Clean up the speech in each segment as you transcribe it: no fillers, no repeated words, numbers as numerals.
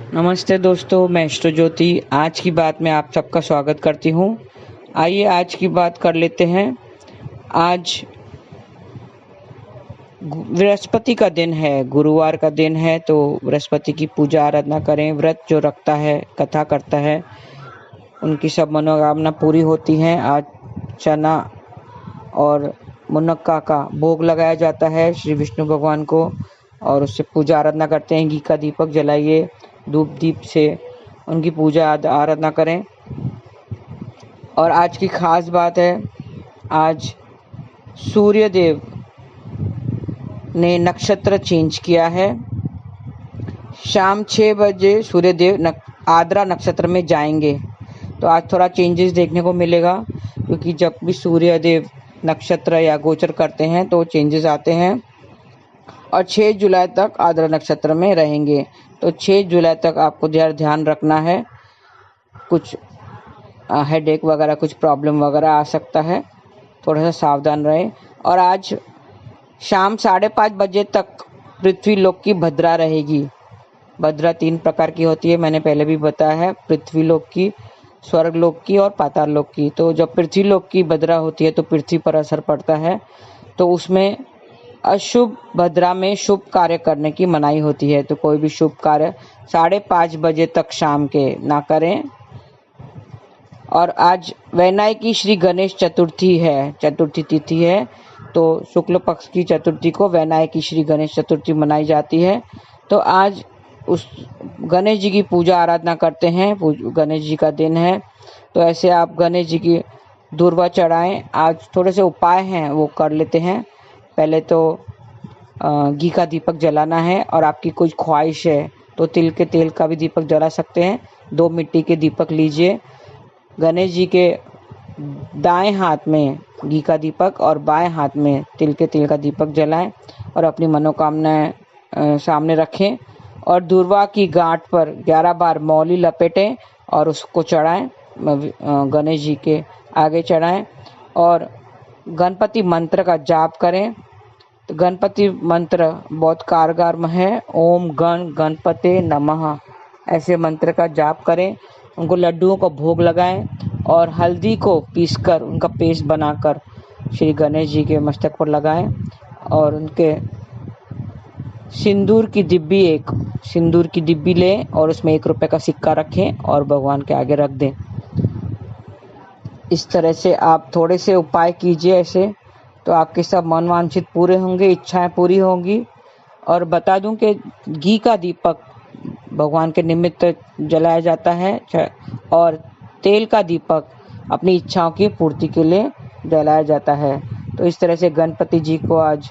नमस्ते दोस्तों, मैं एस्ट्रो ज्योति आज की बात में आप सबका स्वागत करती हूँ। आइए आज की बात कर लेते हैं। आज बृहस्पति का दिन है, गुरुवार का दिन है, तो बृहस्पति की पूजा आराधना करें। व्रत जो रखता है, कथा करता है, उनकी सब मनोकामना पूरी होती हैं। आज चना और मुनक्का का भोग लगाया जाता है श्री विष्णु भगवान को और उससे पूजा आराधना करते हैं। घी का दीपक जलाइए, धूप दीप से उनकी पूजा आराधना करें। और आज की खास बात है, आज सूर्य देव ने नक्षत्र चेंज किया है। शाम 6 बजे सूर्य देव आद्रा नक्षत्र में जाएंगे, तो आज थोड़ा चेंजेस देखने को मिलेगा, क्योंकि जब भी सूर्य देव नक्षत्र या गोचर करते हैं तो चेंजेस आते हैं। और 6 जुलाई तक आद्रा नक्षत्र में रहेंगे, तो 6 जुलाई तक आपको ध्यान रखना है। कुछ हेडेक वगैरह, कुछ प्रॉब्लम वगैरह आ सकता है, थोड़ा सा सावधान रहें। और आज शाम 5:30 बजे तक पृथ्वी लोक की भद्रा रहेगी। भद्रा 3 प्रकार की होती है, मैंने पहले भी बताया है, पृथ्वी लोक की, स्वर्ग लोक की और पाताल लोक की। तो जब पृथ्वी लोक की भद्रा होती है तो पृथ्वी पर असर पड़ता है, तो उसमें अशुभ भद्रा में शुभ कार्य करने की मनाही होती है। तो कोई भी शुभ कार्य 5:30 बजे तक शाम के ना करें। और आज वैनायकी श्री गणेश चतुर्थी है, चतुर्थी तिथि है, तो शुक्ल पक्ष की चतुर्थी को वैनायकी श्री गणेश चतुर्थी मनाई जाती है। तो आज उस गणेश जी की पूजा आराधना करते हैं, गणेश जी का दिन है, तो ऐसे आप गणेश जी की दूर्वा चढ़ाएं। आज थोड़े से उपाय हैं वो कर लेते हैं। पहले तो घी का दीपक जलाना है, और आपकी कुछ ख्वाहिश है तो तिल के तेल का भी दीपक जला सकते हैं। 2 मिट्टी के दीपक लीजिए, गणेश जी के दाएं हाथ में घी का दीपक और बाएं हाथ में तिल के तेल का दीपक जलाएं और अपनी मनोकामनाएं सामने रखें। और दूर्वा की गांठ पर 11 बार मौली लपेटें और उसको चढ़ाएं, गणेश जी के आगे चढ़ाएं। और गणपति मंत्र का जाप करें। तो गणपति मंत्र बहुत कारगर है, ओम गण गणपते नमः, ऐसे मंत्र का जाप करें। उनको लड्डुओं का भोग लगाएं और हल्दी को पीसकर उनका पेस्ट बनाकर श्री गणेश जी के मस्तक पर लगाएं। और उनके सिंदूर की डिब्बी लें और उसमें 1 रुपए का सिक्का रखें और भगवान के आगे रख दें। इस तरह से आप थोड़े से उपाय कीजिए ऐसे, तो आपके सब मनवांछित पूरे होंगे, इच्छाएं पूरी होंगी। और बता दूं कि घी का दीपक भगवान के निमित्त जलाया जाता है और तेल का दीपक अपनी इच्छाओं की पूर्ति के लिए जलाया जाता है। तो इस तरह से गणपति जी को आज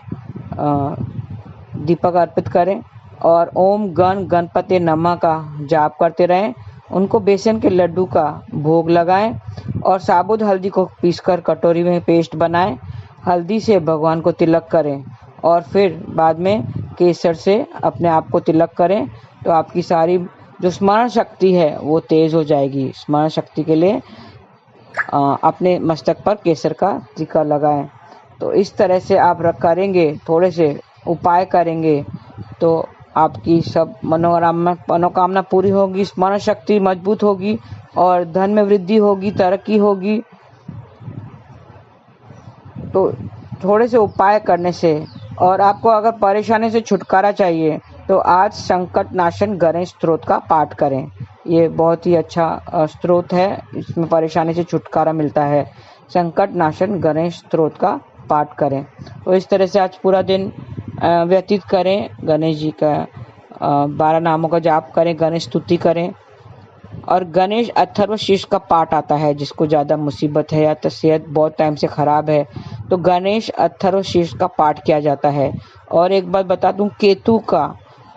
दीपक अर्पित करें और ओम गण गणपते नमः का जाप करते रहें। उनको बेसन के लड्डू का भोग लगाएं और साबुत हल्दी को पीसकर कटोरी में पेस्ट बनाएं। हल्दी से भगवान को तिलक करें और फिर बाद में केसर से अपने आप को तिलक करें, तो आपकी सारी जो स्मरण शक्ति है वो तेज हो जाएगी। स्मरण शक्ति के लिए अपने मस्तक पर केसर का टीका लगाएं। तो इस तरह से आप करेंगे, थोड़े से उपाय करेंगे, तो आपकी सब मनोकामना पूरी होगी, स्मरण शक्ति मजबूत होगी और धन में वृद्धि होगी, तरक्की होगी। तो थोड़े से उपाय करने से, और आपको अगर परेशानी से छुटकारा चाहिए तो आज संकट नाशन गणेश स्तोत्र का पाठ करें। ये बहुत ही अच्छा स्तोत्र है, इसमें परेशानी से छुटकारा मिलता है। संकट नाशन गणेश स्तोत्र का पाठ करें। तो इस तरह से आज पूरा दिन व्यतीत करें, गणेश जी का 12 नामों का जाप करें, गणेश स्तुति करें। और गणेश अथर्वशीर्ष का पाठ आता है, जिसको ज़्यादा मुसीबत है या तो सेहत बहुत टाइम से ख़राब है, तो गणेश अथर्वशीर्ष का पाठ किया जाता है। और एक बात बता दूं,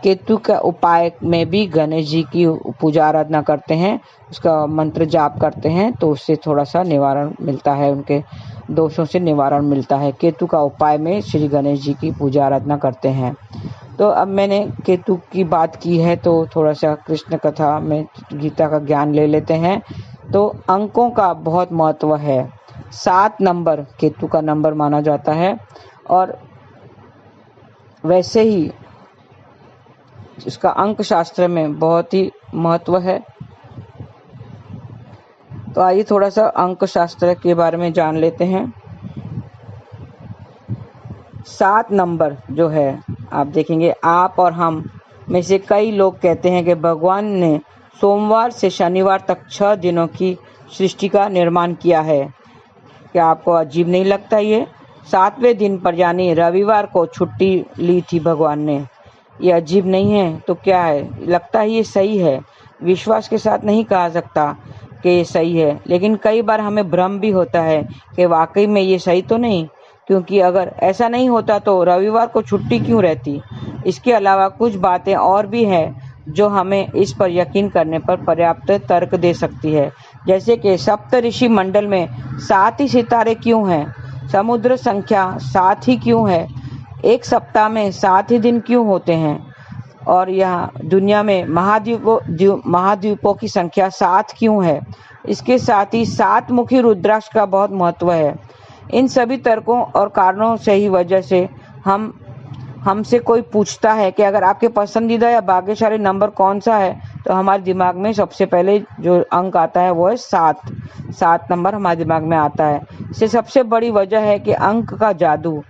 केतु का उपाय में भी गणेश जी की पूजा आराधना करते हैं, उसका मंत्र जाप करते हैं, तो उससे थोड़ा सा निवारण मिलता है, उनके दोषों से निवारण मिलता है। केतु का उपाय में श्री गणेश जी की पूजा आराधना करते हैं। तो अब मैंने केतु की बात की है, तो थोड़ा सा कृष्ण कथा में गीता का ज्ञान ले लेते हैं। तो अंकों का बहुत महत्व है। 7 नंबर केतु का नंबर माना जाता है, और वैसे ही इसका अंक शास्त्र में बहुत ही महत्व है। तो आइए थोड़ा सा अंक शास्त्र के बारे में जान लेते हैं। 7 नंबर जो है, आप देखेंगे आप और हम में से कई लोग कहते हैं कि भगवान ने सोमवार से शनिवार तक 6 दिनों की सृष्टि का निर्माण किया है। क्या आपको अजीब नहीं लगता? ये 7वें दिन पर यानी रविवार को छुट्टी ली थी भगवान ने। ये अजीब नहीं है तो क्या है? लगता है ये सही है। विश्वास के साथ नहीं कहा सकता कि ये सही है, लेकिन कई बार हमें भ्रम भी होता है कि वाकई में ये सही तो नहीं, क्योंकि अगर ऐसा नहीं होता तो रविवार को छुट्टी क्यों रहती। इसके अलावा कुछ बातें और भी हैं जो हमें इस पर यकीन करने पर पर्याप्त तर्क दे सकती है, जैसे कि सप्तऋषि मंडल में 7 ही सितारे क्यों हैं, समुद्र संख्या 7 ही क्यों है, एक सप्ताह में 7 ही दिन क्यों होते हैं, और यहाँ दुनिया में महाद्वीपों की संख्या 7 क्यों है। इसके साथ ही 7 मुखी रुद्राक्ष का बहुत महत्व है। इन सभी तर्कों और कारणों से ही वजह से हमसे कोई पूछता है कि अगर आपके पसंदीदा या भाग्यशाली नंबर कौन सा है, तो हमारे दिमाग में सबसे पहले जो अंक आता है वो है 7। 7 नंबर हमारे दिमाग में आता है। इससे सबसे बड़ी वजह है कि अंक का जादू,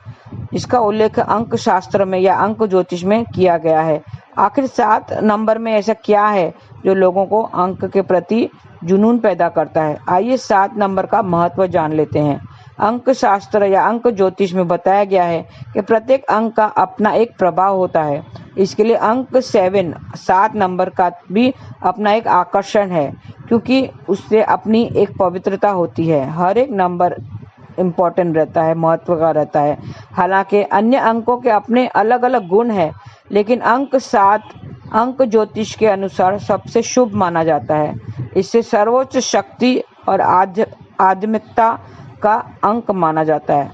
इसका उल्लेख अंक शास्त्र में या अंक ज्योतिष में किया गया है। आखिर 7 नंबर में ऐसा क्या है जो लोगों को अंक के प्रति जुनून पैदा करता है? आइए 7 नंबर का महत्व जान लेते हैं। अंक शास्त्र या अंक ज्योतिष में बताया गया है कि प्रत्येक अंक का अपना एक प्रभाव होता है। इसके लिए अंक 7 नंबर का भी अपना एक आकर्षण है, क्योंकि उससे अपनी एक पवित्रता होती है। हर एक नंबर इम्पोर्टेंट रहता है, महत्व का रहता है। हालांकि अन्य अंकों के अपने अलग अलग गुण हैं, लेकिन अंक 7 अंक ज्योतिष के अनुसार सबसे शुभ माना जाता है। इससे सर्वोच्च शक्ति और आध्यात्मिकता का अंक माना जाता है।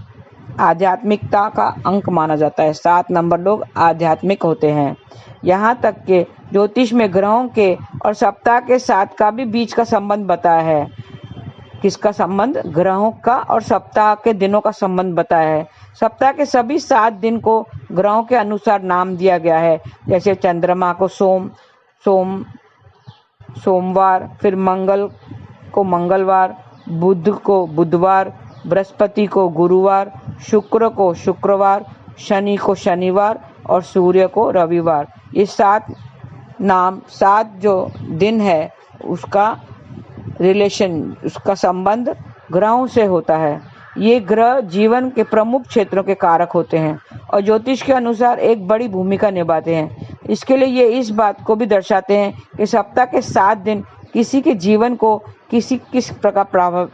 आध्यात्मिकता का अंक माना जाता है। 7 नंबर लोग आध्यात्मिक होते हैं। यहाँ तक कि ज्योतिष में ग्रहों के और सप्ताह के 7 का भी बीच का संबंध बताया है। किसका संबंध? ग्रहों का और सप्ताह के दिनों का संबंध बताया है। सप्ताह के सभी 7 दिन को ग्रहों के अनुसार नाम दिया गया है, जैसे चंद्रमा को सोमवार, फिर मंगल को मंगलवार, बुध को बुधवार, बृहस्पति को गुरुवार, शुक्र को शुक्रवार, शनि को शनिवार और सूर्य को रविवार। ये 7 नाम, 7 जो दिन है उसका रिलेशन, उसका संबंध ग्रहों से होता है। ये ग्रह जीवन के प्रमुख क्षेत्रों के कारक होते हैं और ज्योतिष के अनुसार एक बड़ी भूमिका निभाते हैं। इसके लिए ये इस बात को भी दर्शाते हैं कि सप्ताह के 7 दिन किसी के जीवन को किस प्रकार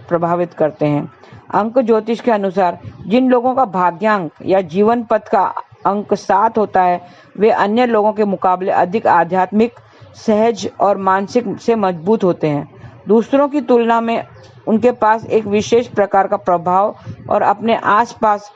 प्रभावित करते हैं। अंक ज्योतिष के अनुसार जिन लोगों का भाग्यांक या जीवन पथ का अंक 7 होता है, वे अन्य लोगों के मुकाबले अधिक आध्यात्मिक, सहज और मानसिक से मजबूत होते हैं। दूसरों की तुलना में उनके पास एक विशेष प्रकार का प्रभाव और अपने आसपास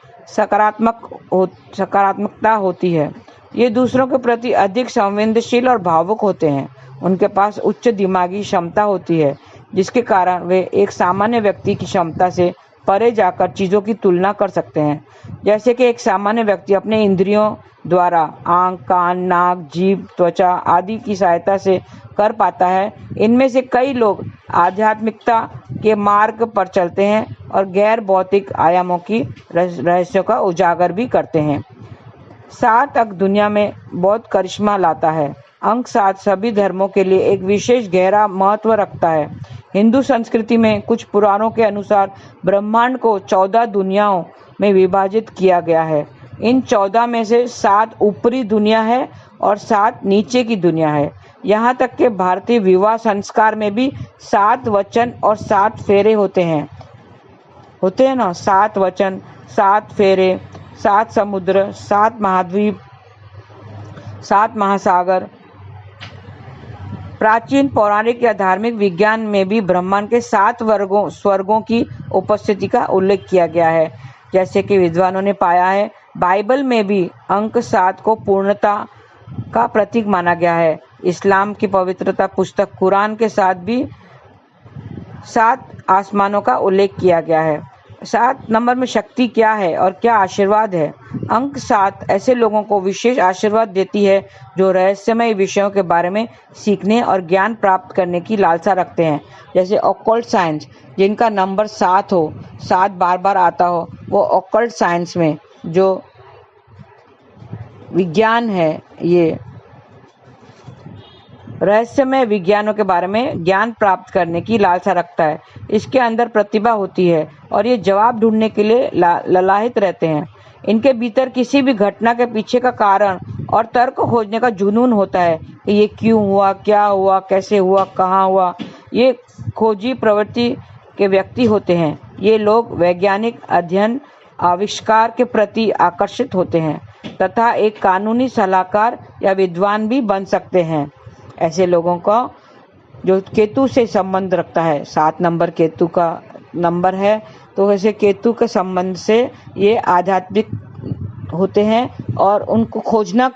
सकारात्मकता होती है। ये दूसरों के प्रति अधिक संवेदनशील और भावुक होते हैं। उनके पास उच्च दिमागी क्षमता होती है, जिसके कारण वे एक सामान्य व्यक्ति की क्षमता से परे जाकर चीज़ों की तुलना कर सकते हैं। जैसे कि एक सामान्य व्यक्ति अपने इंद्रियों द्वारा आँख, कान, नाक, जीभ, त्वचा आदि की सहायता से कर पाता है, इनमें से कई लोग आध्यात्मिकता के मार्ग पर चलते हैं और गैर भौतिक आयामों की रहस्यों का उजागर भी करते हैं। 7 अंक दुनिया में बहुत करिश्मा लाता है। अंक 7 सभी धर्मों के लिए एक विशेष गहरा महत्व रखता है। हिंदू संस्कृति में कुछ पुराणों के अनुसार ब्रह्मांड को 14 दुनियाओं में विभाजित किया गया है। इन 14 में से 7 ऊपरी दुनिया है और 7 नीचे की दुनिया है। यहाँ तक कि भारतीय विवाह संस्कार में भी 7 वचन और 7 फेरे होते हैं ना, 7 वचन, 7 फेरे, 7 समुद्र, 7 महाद्वीप, 7 महासागर। प्राचीन पौराणिक या धार्मिक विज्ञान में भी ब्रह्मांड के 7 स्वर्गों की उपस्थिति का उल्लेख किया गया है। जैसे कि विद्वानों ने पाया है, बाइबल में भी अंक 7 को पूर्णता का प्रतीक माना गया है। इस्लाम की पवित्रता पुस्तक कुरान के साथ भी 7 आसमानों का उल्लेख किया गया है। 7 नंबर में शक्ति क्या है और क्या आशीर्वाद है। अंक 7 ऐसे लोगों को विशेष आशीर्वाद देती है जो रहस्यमय विषयों के बारे में सीखने और ज्ञान प्राप्त करने की लालसा रखते हैं। जैसे ऑकल्ट साइंस, जिनका नंबर 7 हो, 7 बार बार आता हो, वो ऑकल्ट साइंस में जो विज्ञान है, ये रहस्यमय विज्ञानों के बारे में ज्ञान प्राप्त करने की लालसा रखता है। इसके अंदर प्रतिभा होती है और ये जवाब ढूंढने के लिए ललायित रहते हैं। इनके भीतर किसी भी घटना के पीछे का कारण और तर्क खोजने का जुनून होता है कि ये क्यों हुआ, क्या हुआ, कैसे हुआ, कहाँ हुआ। ये खोजी प्रवृत्ति के व्यक्ति होते हैं। ये लोग वैज्ञानिक अध्ययन, आविष्कार के प्रति आकर्षित होते हैं तथा एक कानूनी सलाहकार या विद्वान भी बन सकते हैं। ऐसे लोगों का जो केतु से संबंध रखता है, 7 नंबर केतु का नंबर है, तो ऐसे केतु के संबंध से ये आध्यात्मिक होते हैं और उनको खोजना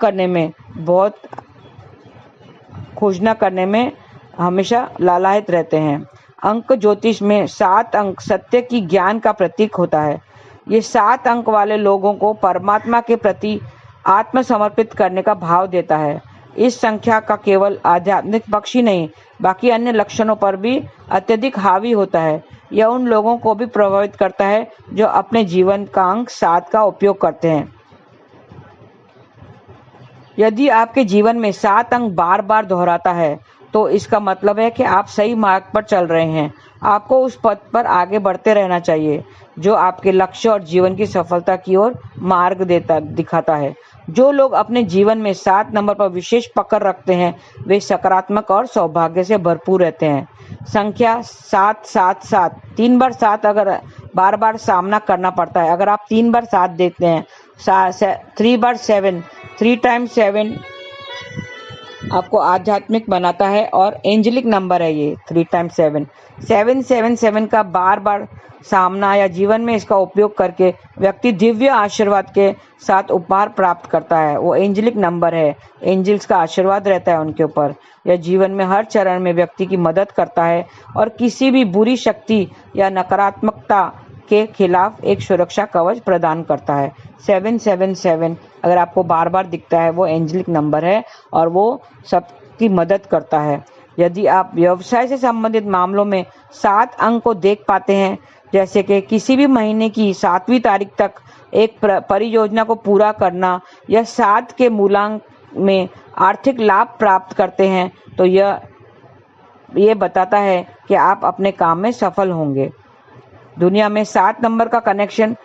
करने में हमेशा लालायित रहते हैं। अंक ज्योतिष में 7 अंक सत्य की ज्ञान का प्रतीक होता है। ये 7 अंक वाले लोगों को परमात्मा के प्रति आत्मसमर्पित करने का भाव देता है। इस संख्या का केवल आध्यात्मिक पक्ष ही नहीं, बाकी अन्य लक्षणों पर भी अत्यधिक हावी होता है। यह उन लोगों को भी प्रभावित करता है जो अपने जीवन का अंक 7 का उपयोग करते हैं। यदि आपके जीवन में 7 अंक बार बार दोहराता है तो इसका मतलब है कि आप सही मार्ग पर चल रहे हैं। आपको उस पथ पर आगे बढ़ते रहना चाहिए जो आपके लक्ष्य और जीवन की सफलता की ओर मार्ग दिखाता है। जो लोग अपने जीवन में 7 नंबर पर विशेष पकड़ रखते हैं वे सकारात्मक और सौभाग्य से भरपूर रहते हैं। संख्या 777, 3 बार 7 अगर बार बार सामना करना पड़ता है, अगर आप 3 बार 7 देते हैं, 3 बार 7, 3 टाइम्स 7 आपको आध्यात्मिक बनाता है और एंजेलिक नंबर है ये 3 टाइम्स 7। 777 का बार बार सामना या जीवन में इसका उपयोग करके व्यक्ति दिव्य आशीर्वाद के साथ उपहार प्राप्त करता है। वो एंजेलिक नंबर है, एंजल्स का आशीर्वाद रहता है उनके ऊपर। यह जीवन में हर चरण में व्यक्ति की मदद करता है और किसी भी बुरी शक्ति या नकारात्मकता के खिलाफ एक सुरक्षा कवच प्रदान करता है। 777 अगर आपको बार बार दिखता है वो एंजेलिक नंबर है और वो सबकी मदद करता है। यदि आप व्यवसाय से संबंधित मामलों में 7 अंक को देख पाते हैं, जैसे कि किसी भी महीने की 7वीं तारीख तक एक परियोजना को पूरा करना या 7 के मूलांक में आर्थिक लाभ प्राप्त करते हैं, तो यह बताता है कि आप अपने काम में सफल होंगे। दुनिया में 7 नंबर का कनेक्शन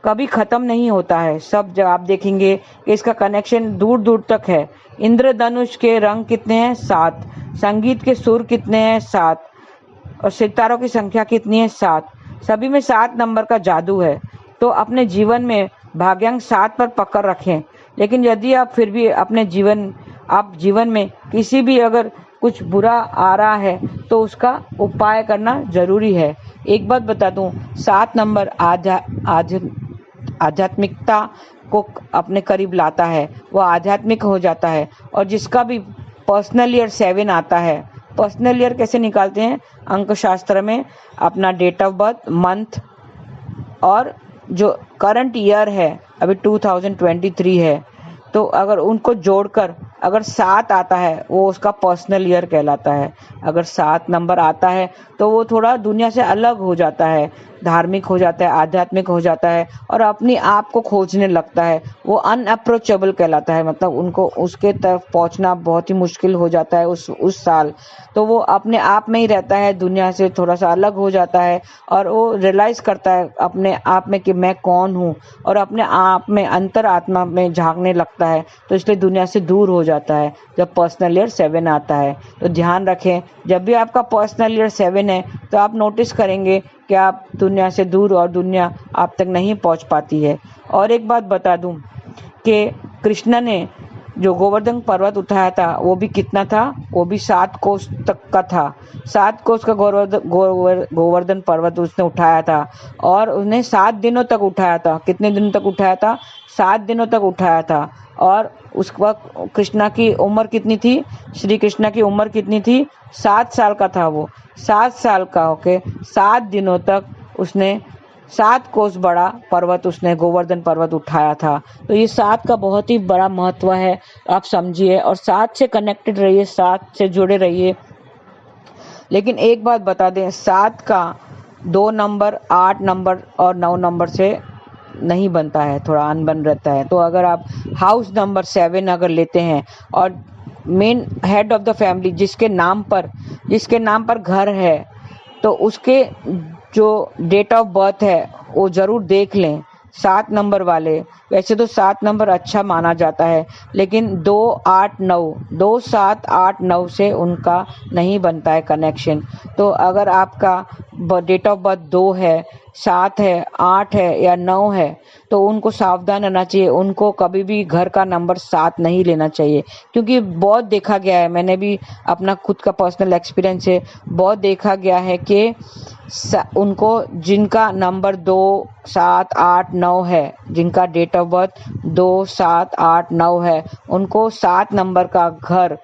कभी खत्म नहीं होता है। सब जब आप देखेंगे कि इसका कनेक्शन दूर दूर तक है। इंद्रधनुष के रंग कितने हैं? 7। संगीत के सुर कितने हैं? 7। और सितारों की संख्या कितनी है? 7। सभी में 7 नंबर का जादू है। तो अपने जीवन में भाग्यांक 7 पर पकड़ रखें। लेकिन यदि आप फिर भी अपने जीवन में किसी भी अगर कुछ बुरा आ रहा है तो उसका उपाय करना जरूरी है। एक बात बता दूं, 7 नंबर आध्यात्मिकता को अपने करीब लाता है, वो आध्यात्मिक हो जाता है। और जिसका भी पर्सनल ईयर 7 आता है, पर्सनल ईयर कैसे निकालते हैं? अंक शास्त्र में अपना डेट ऑफ बर्थ, मंथ और जो करंट ईयर है, अभी 2023 है, तो अगर उनको जोड़कर अगर 7 आता है वो उसका पर्सनल ईयर कहलाता है। अगर 7 नंबर आता है तो वो थोड़ा दुनिया से अलग हो जाता है, धार्मिक हो जाता है, आध्यात्मिक हो जाता है और अपनी आप को खोजने लगता है। वो अनअप्रोचेबल कहलाता है, मतलब उनको उसके तरफ पहुंचना बहुत ही मुश्किल हो जाता है उस साल। तो वो अपने आप में ही रहता है, दुनिया से थोड़ा सा अलग हो जाता है और वो रियलाइज करता है अपने आप में कि मैं कौन हूँ और अपने आप में अंतर आत्मा में झांकने लगता है। तो इसलिए दुनिया से दूर हो जाता है जब पर्सनल ईयर 7 आता है। तो ध्यान रखें, जब भी आपका पर्सनल ईयर 7 है तो आप नोटिस करेंगे कि आप दुनिया से दूर और दुनिया आप तक नहीं पहुंच पाती है। और एक बात बता दूं कि कृष्ण ने जो गोवर्धन पर्वत उठाया था वो भी कितना था? वो भी 7 कोस तक का था। 7 कोस का गोवर्धन पर्वत उसने उठाया था और उसने 7 दिनों तक उठाया था। कितने दिनों तक उठाया था? 7 दिनों तक उठाया था। और उस वक्त कृष्णा की उम्र कितनी थी? श्री कृष्णा की उम्र कितनी थी? 7 साल का था वो। 7 साल का होके 7 दिनों तक उसने 7 कोस बड़ा पर्वत उसने गोवर्धन पर्वत उठाया था। तो ये 7 का बहुत ही बड़ा महत्व है, आप समझिए, और 7 से कनेक्टेड रहिए, 7 से जुड़े रहिए। लेकिन एक बात बता दें, 7 का 2 नंबर 8 नंबर और 9 नंबर से नहीं बनता है, थोड़ा अनबन रहता है। तो अगर आप हाउस नंबर 7 अगर लेते हैं और main head of the family जिसके नाम पर घर है, तो उसके जो डेट ऑफ बर्थ है वो जरूर देख लें, 7 नंबर वाले। वैसे तो 7 नंबर अच्छा माना जाता है, लेकिन 2 8 9 2 7 8 9 से उनका नहीं बनता है कनेक्शन। तो अगर आपका डेट ऑफ बर्थ 2 है, 7 है, 8 है या 9 है, तो उनको सावधान रहना चाहिए। उनको कभी भी घर का नंबर 7 नहीं लेना चाहिए, क्योंकि बहुत देखा गया है, मैंने भी अपना खुद का पर्सनल एक्सपीरियंस है, बहुत देखा गया है कि उनको जिनका नंबर 2 7 8 9 है, जिनका डेट ऑफ बर्थ 2 7 8 9 है, उनको 7 नंबर का घर,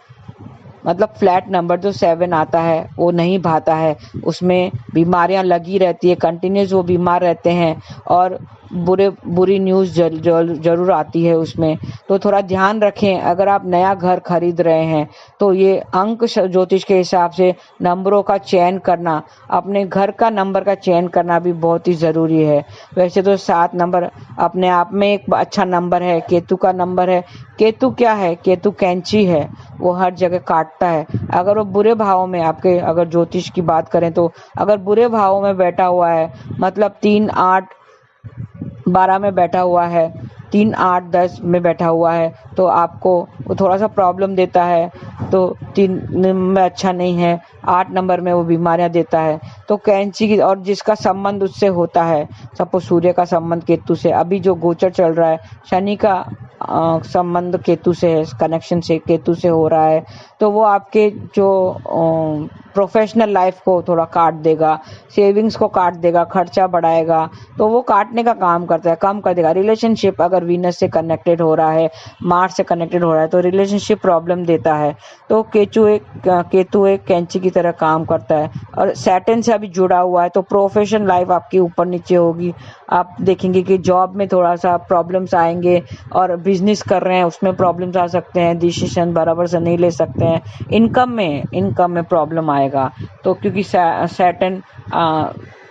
मतलब फ्लैट नंबर जो 7 आता है वो नहीं भाता है। उसमें बीमारियां लगी रहती है, कंटिन्यूस वो बीमार रहते हैं और बुरी न्यूज़ जरूर आती है उसमें। तो थोड़ा ध्यान रखें, अगर आप नया घर खरीद रहे हैं तो ये अंक ज्योतिष के हिसाब से नंबरों का चयन करना, अपने घर का नंबर का चयन करना भी बहुत ही ज़रूरी है। वैसे तो 7 नंबर अपने आप में एक अच्छा नंबर है, केतु का नंबर है। केतु क्या है? केतु कैंची है, वो हर जगह काटता है। अगर वो बुरे भाव में, आपके अगर ज्योतिष की बात करें तो अगर बुरे भाव में बैठा हुआ है, मतलब 3 8 12 में बैठा हुआ है, 3 8 10 में बैठा हुआ है, तो आपको वो थोड़ा सा प्रॉब्लम देता है। तो 3 में अच्छा नहीं है, 8 नंबर में वो बीमारियां देता है। तो कैंची की, और जिसका संबंध उससे होता है, सपोज सूर्य का संबंध केतु से, अभी जो गोचर चल रहा है, शनि का संबंध केतु से है, कनेक्शन से केतु से हो रहा है, तो वो आपके जो प्रोफेशनल लाइफ को थोड़ा काट देगा, सेविंग्स को काट देगा, खर्चा बढ़ाएगा, तो वो काटने का काम करता है, कम कर देगा। रिलेशनशिप अगर वीनस से कनेक्टेड हो रहा है, मार्स से कनेक्टेड हो रहा है, तो रिलेशनशिप प्रॉब्लम देता है। तो केतु एक कैंची की तरह काम करता है, और सैटर्न से अभी जुड़ा हुआ है, तो प्रोफेशनल लाइफ आपकी ऊपर नीचे होगी। आप देखेंगे कि जॉब में थोड़ा सा प्रॉब्लम्स आएंगे, और बिजनेस कर रहे हैं उसमें प्रॉब्लम्स आ सकते हैं, डिसीजन बराबर से नहीं ले सकते हैं, इनकम में प्रॉब्लम आएगा। तो क्योंकि सैटर्न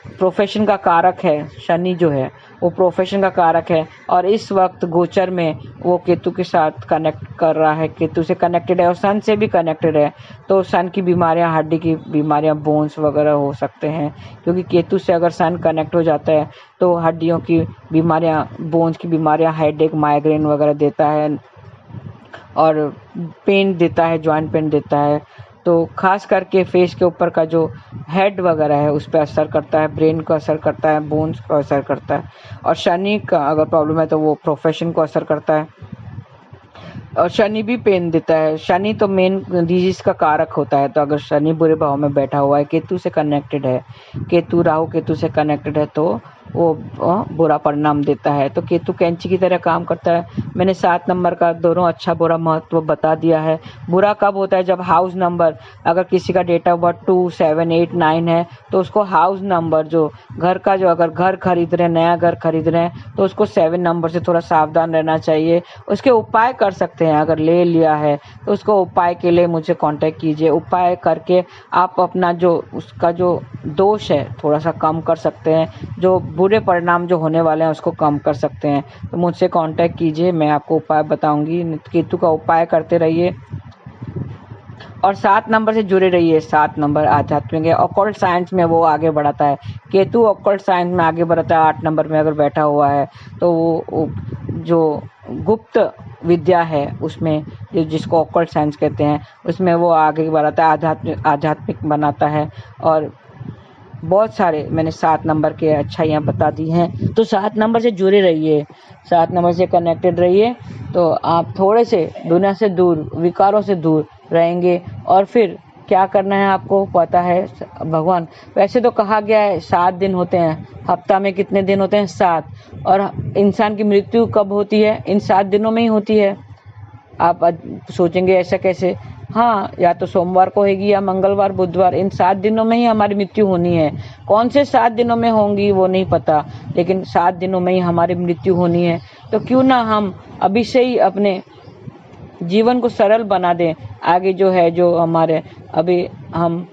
प्रोफेशन का कारक है, शनि जो है वो प्रोफेशन का कारक है, और इस वक्त गोचर में वो केतु के साथ कनेक्ट कर रहा है, केतु से कनेक्टेड है और सन से भी कनेक्टेड है। तो सन की बीमारियां, हड्डी की बीमारियां, बोन्स वगैरह हो सकते हैं, क्योंकि केतु से अगर सन कनेक्ट हो जाता है तो हड्डियों की बीमारियां, बोन्स की बीमारियां, हेडेक, माइग्रेन वगैरह देता है, और पेन देता है, जॉइंट पेन देता है। तो खास करके फेस के ऊपर का जो हेड वगैरह है उस पर असर करता है, ब्रेन को असर करता है, बोन्स को असर करता है। और शनि का अगर प्रॉब्लम है तो वो प्रोफेशन को असर करता है, और शनि भी पेन देता है। शनि तो मेन डिजीज का कारक होता है। तो अगर शनि बुरे भाव में बैठा हुआ है, केतु से कनेक्टेड है, केतु राहु केतु से कनेक्टेड है, तो वो बुरा परिणाम देता है। तो केतु कैंची की तरह काम करता है। मैंने 7 नंबर का दोनों अच्छा बुरा महत्व बता दिया है। बुरा कब होता है? जब हाउस नंबर, अगर किसी का डेट ऑफ बर्थ 2 7 8 9 है, तो उसको हाउस नंबर, जो घर का, जो अगर घर खरीद रहे हैं, नया घर खरीद रहे हैं, तो उसको 7 नंबर से थोड़ा सावधान रहना चाहिए। उसके उपाय कर सकते हैं, अगर ले लिया है तो उसको उपाय के लिए मुझे कांटेक्ट कीजिए। उपाय करके आप अपना जो उसका जो दोष है थोड़ा सा कम कर सकते हैं, जो बुरे परिणाम जो होने वाले हैं उसको कम कर सकते हैं। तो मुझसे कांटेक्ट कीजिए, मैं आपको उपाय बताऊंगी। केतु का उपाय करते रहिए और 7 नंबर से जुड़े रहिए। 7 नंबर आध्यात्मिक है, ऑकल्ट साइंस में वो आगे बढ़ाता है। केतु ऑकल्ट साइंस में आगे बढ़ाता है। 8 नंबर में अगर बैठा हुआ है तो वो जो गुप्त विद्या है उसमें, जिसको ऑकल्ट साइंस कहते हैं, उसमें वो आगे बढ़ाता है, आध्यात्मिक बनाता है। और बहुत सारे मैंने 7 नंबर के अच्छाइयाँ बता दी हैं। तो 7 नंबर से जुड़े रहिए, 7 नंबर से कनेक्टेड रहिए, तो आप थोड़े से दुनिया से दूर, विकारों से दूर रहेंगे। और फिर क्या करना है आपको पता है भगवान। वैसे तो कहा गया है 7 दिन होते हैं, हफ्ता में कितने दिन होते हैं? 7। और इंसान की मृत्यु कब होती है? इन 7 दिनों में ही होती है। आप सोचेंगे ऐसा कैसे? हाँ, या तो सोमवार को होगी या मंगलवार बुधवार, इन 7 दिनों में ही हमारी मृत्यु होनी है। कौन से 7 दिनों में होंगी वो नहीं पता, लेकिन 7 दिनों में ही हमारी मृत्यु होनी है। तो क्यों ना हम अभी से ही अपने जीवन को सरल बना दें। आगे जो है, जो हमारे अभी हम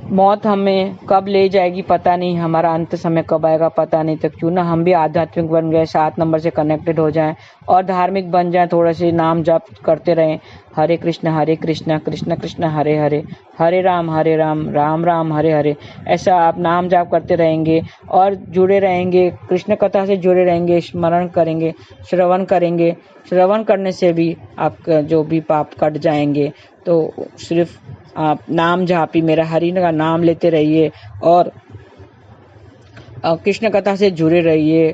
मौत हमें कब ले जाएगी पता नहीं, हमारा अंत समय कब आएगा पता नहीं। तो क्यों ना हम भी आध्यात्मिक बन गए, 7 नंबर से कनेक्टेड हो जाएं और धार्मिक बन जाएं, थोड़े से नाम जप करते रहें। हरे कृष्ण कृष्ण कृष्ण हरे हरे, हरे राम राम राम हरे हरे। ऐसा आप नाम जाप करते रहेंगे और जुड़े रहेंगे, कृष्ण कथा से जुड़े रहेंगे, स्मरण करेंगे, श्रवण करेंगे। श्रवण करने से भी आपका जो भी पाप कट जाएंगे। तो सिर्फ आप नाम जापी, मेरा हरि का नाम लेते रहिए और कृष्ण कथा से जुड़े रहिए।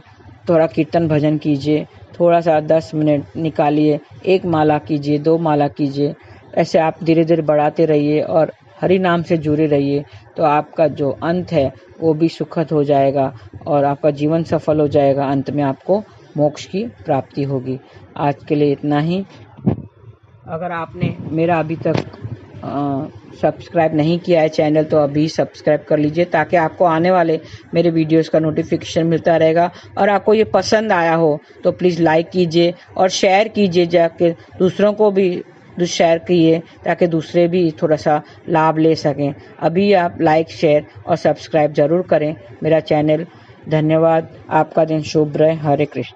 थोड़ा कीर्तन भजन कीजिए, थोड़ा सा 10 मिनट निकालिए, 1 माला कीजिए, 2 माला कीजिए। ऐसे आप धीरे धीरे बढ़ाते रहिए और हरि नाम से जुड़े रहिए। तो आपका जो अंत है वो भी सुखद हो जाएगा और आपका जीवन सफल हो जाएगा। अंत में आपको मोक्ष की प्राप्ति होगी। आज के लिए इतना ही। अगर आपने मेरा अभी तक सब्सक्राइब नहीं किया है चैनल, तो अभी सब्सक्राइब कर लीजिए, ताकि आपको आने वाले मेरे वीडियोस का नोटिफिकेशन मिलता रहेगा। और आपको ये पसंद आया हो तो प्लीज़ लाइक कीजिए और शेयर कीजिए, जाके दूसरों को भी शेयर कीजिए, ताकि दूसरे भी थोड़ा सा लाभ ले सकें। अभी आप लाइक, शेयर और सब्सक्राइब ज़रूर करें मेरा चैनल। धन्यवाद। आपका दिन शुभ रहे। हरे कृष्ण।